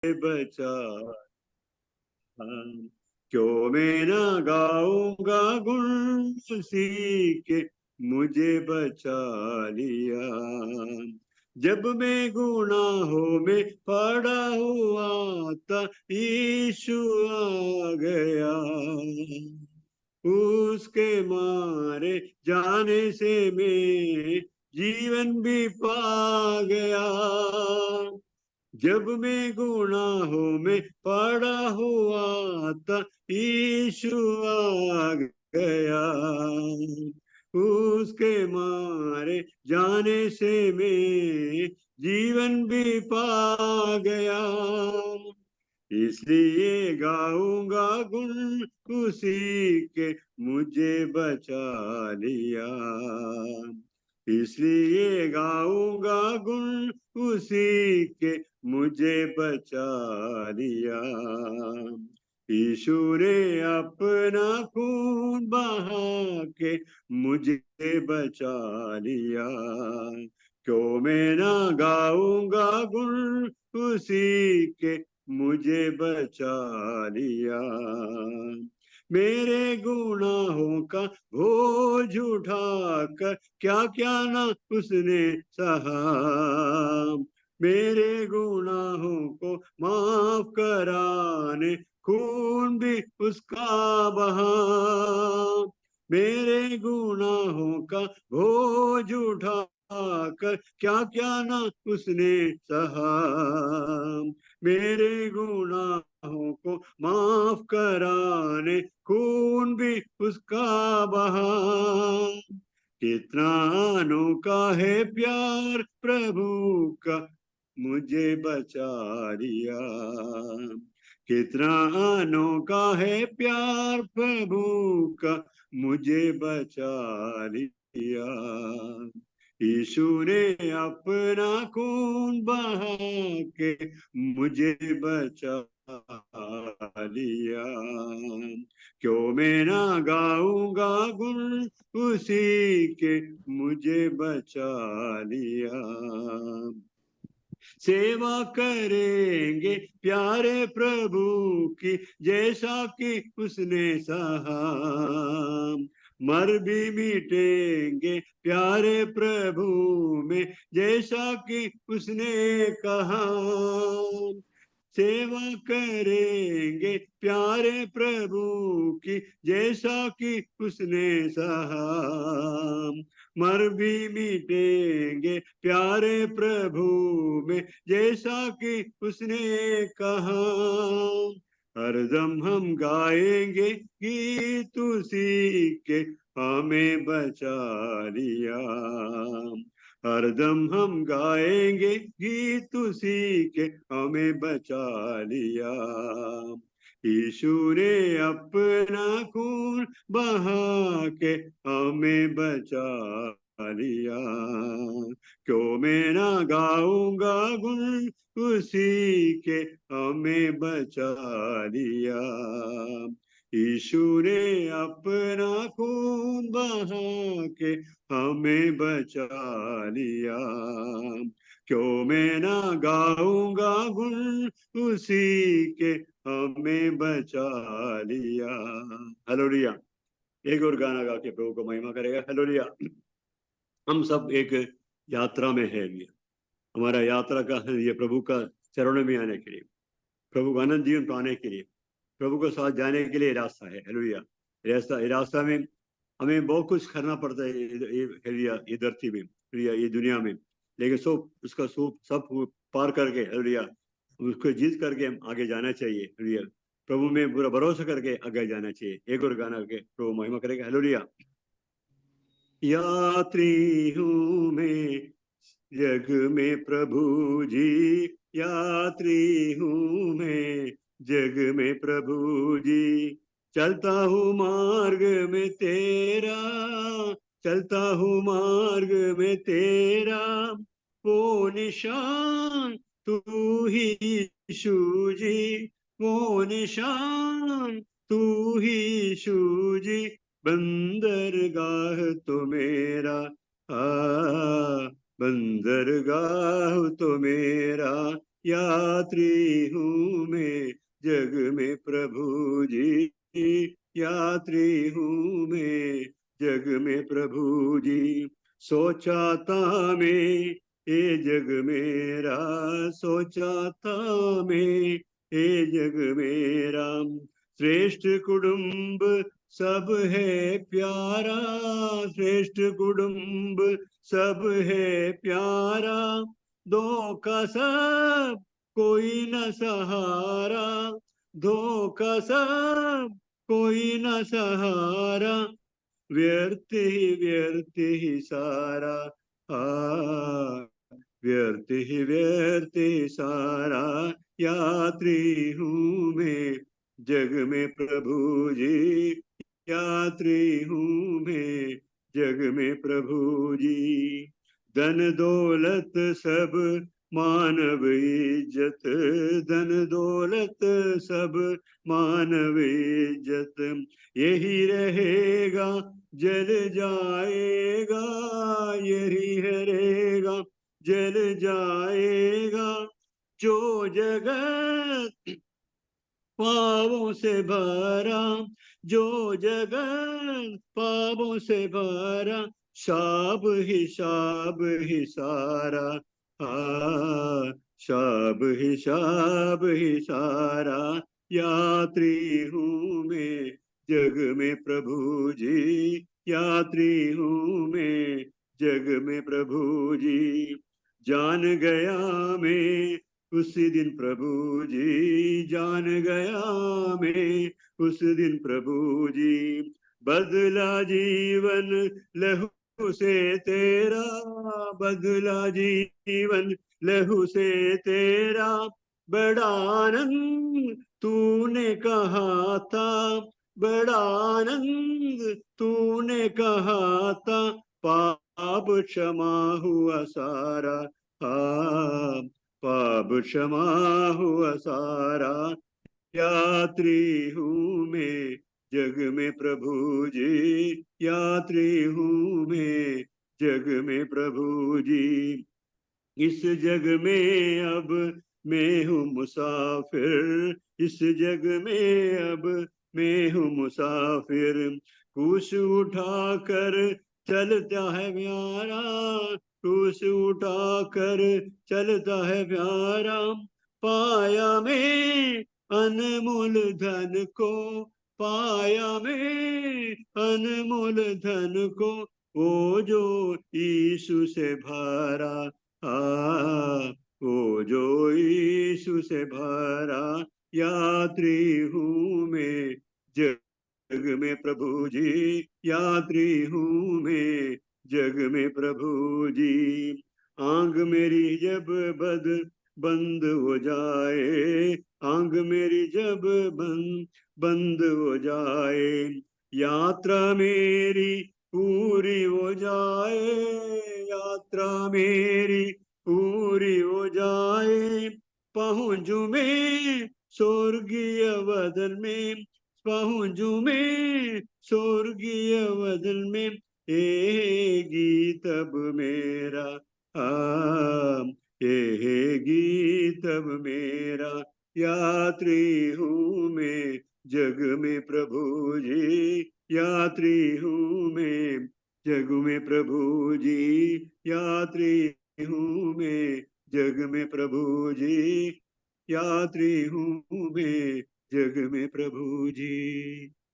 बचा। क्यों मैं ना गाऊंगा गुण उसी के मुझे बचा लिया। जब मैं गुनाहों में पड़ा हुआ था यीशु आ गया। उसके मारे जाने से मैं जीवन भी पा गया। जब मैं गुनाहों में पड़ा हुआ था यीशु आ गया। उसके मारे जाने से मैं जीवन भी पा गया। इसलिए गाऊंगा गुण उसी के मुझे बचा लिया। इसलिए गाऊंगा गुण उसी के मुझे बचा लिया। यीशु ने अपना खून बहा के मुझे बचा लिया। क्यों मैं ना गाऊंगा गुण उसी के मुझे बचा लिया। मेरे गुनाहों का बोझ उठाकर क्या क्या ना उसने सहा। मेरे गुनाहों को माफ कराने खून भी उसका बहा। मेरे गुनाहों का बोझ उठाकर क्या क्या ना उसने सहा। मेरे गुनाहों को माफ कराने खून भी उसका बहा। कितना अनोखा है प्यार प्रभु का मुझे बचा लिया। कितना अनोखा है प्यार प्रभु का मुझे बचा लिया। यीशु ने अपना खून बहा के मुझे बचा लिया। क्यों मैं ना गाऊंगा गुण उसी के मुझे बचा लिया। सेवा करेंगे प्यारे प्रभु की जैसा कि उसने सहा। मर भी मिटेंगे प्यारे प्रभु में जैसा कि उसने कहा। सेवा करेंगे प्यारे प्रभु की जैसा कि उसने सहा। मर भी मिटेंगे प्यारे प्रभु में जैसा कि उसने कहा। हरदम हम गाएंगे गीत उसी के हमें बचा लिया। हरदम हम गाएंगे गीत उसी के हमें बचा लिया। यीशु ने अपना खून बहा के हमें बचा लिया। क्यों मैं ना गाऊंगा गुण उसी के हमें बचा लिया। यीशु ने अपना खून बहा के हमें बचा लिया। क्यों मैं ना गाऊंगा गुण उसी के हमें बचा लिया। हालेलुया। एक और गाना गा के प्रभु को महिमा करेगा। हालेलुया। हम सब एक यात्रा में है ये। हमारा यात्रा का ये प्रभु का चरणों में आने के लिए, प्रभु का आनंद जीवन पाने के लिए, प्रभु के साथ जाने के लिए रास्ता है। हालेलुया। रास्ता में हमें बहुत कुछ करना पड़ता है ये धरती में, ये दुनिया में, लेकिन उसका सब पार करके हालेलुया, उसको जीत करके हम आगे जाना चाहिए। हालेलुया। प्रभु में पूरा भरोसा करके आगे जाना चाहिए। एक और गाना के प्रभु महिमा करेगा। हालेलुया। यात्री हूँ मैं जग में प्रभु जी, यात्री हूँ मैं जग में प्रभु जी। चलता हूँ मार्ग में तेरा, चलता हूँ मार्ग में तेरा। वो निशान तू ही यीशु जी, वो निशान तू ही यीशु जी। बंदरगाह तो मेरा, बंदरगाह तो मेरा यात्री हूँ मैं जग में प्रभु जी, यात्री हूँ मैं जग में प्रभु जी। सोचा था मैं ये जग मेरा, सोचा था मैं ये जग मेरा, श्रेष्ठ कुटुंब सब है प्यारा, श्रेष्ठ कुटुंब सब है प्यारा, दो का सब कोई न सहारा, दो का सब कोई न सहारा, व्यर्थ ही सारा, आ व्यर्थ ही सारा, यात्री हूँ मैं जग में प्रभु जी, यात्री हूँ मैं जग में प्रभु जी। धन दौलत सब मानव इज्जत, धन दौलत सब मानव इज्जत, यही रहेगा जल जाएगा, यही रहेगा जल जाएगा, जो जगत पापों से भरा, जो जगत पापों से भरा, शाब ही सारा, शाब ही सारा, यात्री हूँ मैं जग में प्रभु जी, यात्री हूँ मैं जग में प्रभु जी। जान गया मैं उसी दिन प्रभु जी, जान गया मैं उस दिन प्रभु जी, बदला जीवन लहू से तेरा, बदला जीवन लहू से तेरा, बड़ा आनंद तूने कहा था, बड़ा आनंद तूने कहा था, पाप क्षमा हुआ सारा, पाप क्षमा हुआ सारा, यात्री हूँ मैं जग में प्रभु जी, यात्री हूँ मैं जग में प्रभु जी। इस जग में अब मैं हूँ मुसाफिर, इस जग में अब मैं हूँ मुसाफिर, क्रूस उठा कर चलता है प्यारा, क्रूस उठा कर चलता है प्यारा, पाया मैं अनमोल धन को, पाया मैं अनमोल धन को, वो जो यीशु से भरा, वो जो यीशु से भरा, यात्री हूँ मैं जग में प्रभु जी, यात्री हूँ मैं जग में प्रभु जी। आंख मेरी जब बंद हो जाए, आंख मेरी जब बंद हो जाए, यात्रा मेरी पूरी हो जाए, यात्रा मेरी पूरी हो जाए, पहुंचू मैं स्वर्गीय वदन में, पहुंचू मैं स्वर्गीय वदन में, ये गीत अब मेरा, ये गीत अब मेरा, यात्री हूँ मैं जग में प्रभु जी, यात्री हूँ मैं जग में प्रभु जी, यात्री हूँ मैं जग में प्रभु जी, यात्री हूँ मैं जग में प्रभु जी।